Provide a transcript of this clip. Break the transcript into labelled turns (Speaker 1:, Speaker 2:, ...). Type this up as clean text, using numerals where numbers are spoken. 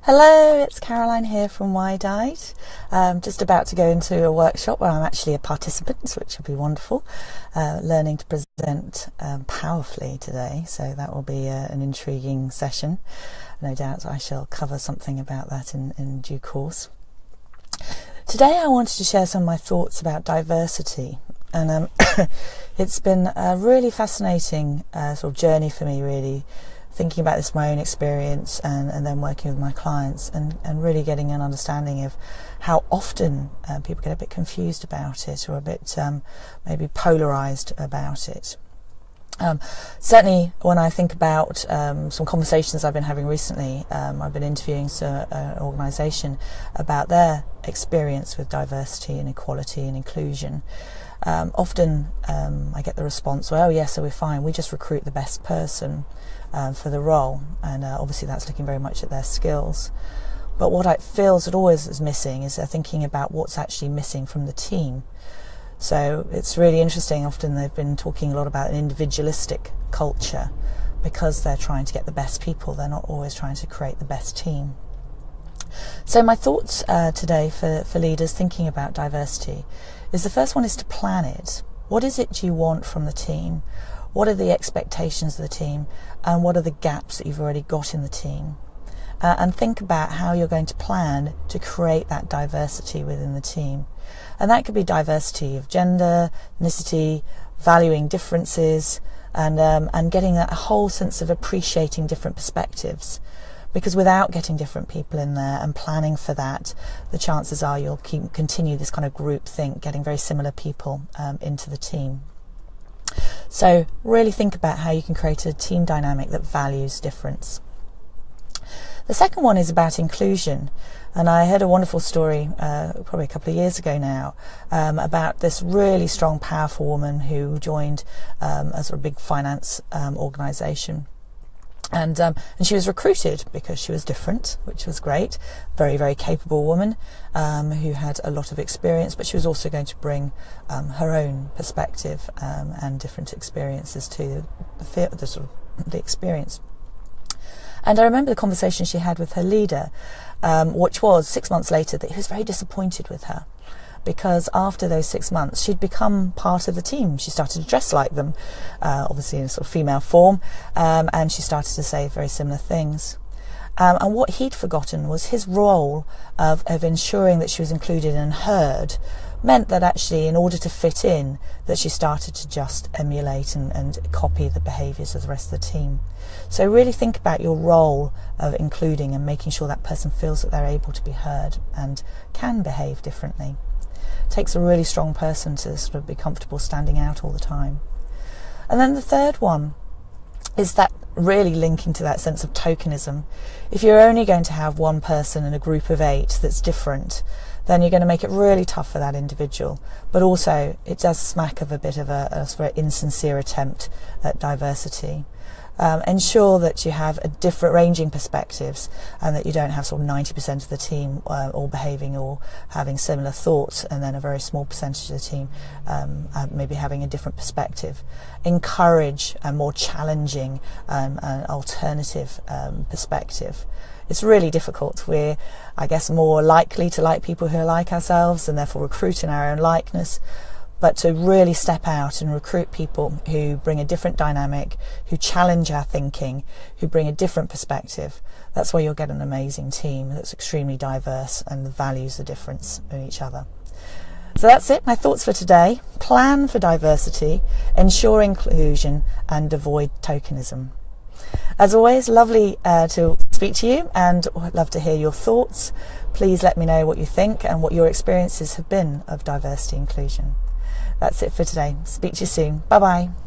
Speaker 1: Hello, it's Caroline here from Wide-Eyed. Just about to go into a workshop where I'm actually a participant, which will be wonderful. Learning to present powerfully today, so that will be an intriguing session. No doubt I shall cover something about that in due course. Today I wanted to share some of my thoughts about diversity, and it's been a really fascinating sort of journey for me, really, thinking about this, my own experience, and then working with my clients and really getting an understanding of how often people get a bit confused about it, or a bit maybe polarised about it. Certainly when I think about some conversations I've been having recently, I've been interviewing an organisation about their experience with diversity and equality and inclusion. Often I get the response, well, yes, so we're fine, we just recruit the best person for the role, and obviously that's looking very much at their skills. But what I feel that always is missing is they're thinking about what's actually missing from the team. So it's really interesting, often they've been talking a lot about an individualistic culture because they're trying to get the best people, they're not always trying to create the best team. So my thoughts today for leaders thinking about diversity is, the first one is to plan it. What is it you want from the team? What are the expectations of the team, and what are the gaps that you've already got in the team? And think about how you're going to plan to create that diversity within the team. And that could be diversity of gender, ethnicity, valuing differences, and getting that whole sense of appreciating different perspectives. Because without getting different people in there and planning for that, the chances are you'll continue this kind of group think, getting very similar people into the team. So really think about how you can create a team dynamic that values difference. The second one is about inclusion, and I heard a wonderful story probably a couple of years ago now about this really strong, powerful woman who joined a sort of big finance organisation. And she was recruited because she was different, which was great. Very, very capable woman who had a lot of experience, but she was also going to bring her own perspective and different experiences to the experience. And I remember the conversation she had with her leader, which was 6 months later, that he was very disappointed with her. Because after those 6 months, she'd become part of the team. She started to dress like them, obviously in a sort of female form, and she started to say very similar things. And what he'd forgotten was his role of ensuring that she was included and heard meant that actually, in order to fit in, that she started to just emulate and copy the behaviours of the rest of the team. So really think about your role of including and making sure that person feels that they're able to be heard and can behave differently. It takes a really strong person to sort of be comfortable standing out all the time. And then the third one is that really linking to that sense of tokenism. If you're only going to have one person in a group of 8 that's different, then you're going to make it really tough for that individual. But also it does smack of a bit of a sort of insincere attempt at diversity. Ensure that you have a different ranging perspectives, and that you don't have sort of 90% of the team all behaving or having similar thoughts, and then a very small percentage of the team maybe having a different perspective. Encourage a more challenging alternative perspective. It's really difficult. We're, I guess, more likely to like people who are like ourselves and therefore recruit in our own likeness. But to really step out and recruit people who bring a different dynamic, who challenge our thinking, who bring a different perspective, that's where you'll get an amazing team that's extremely diverse and values the difference in each other. So that's it, my thoughts for today. Plan for diversity, ensure inclusion, and avoid tokenism. As always, lovely to speak to you, and I'd love to hear your thoughts. Please let me know what you think and what your experiences have been of diversity inclusion. That's it for today. Speak to you soon. Bye bye.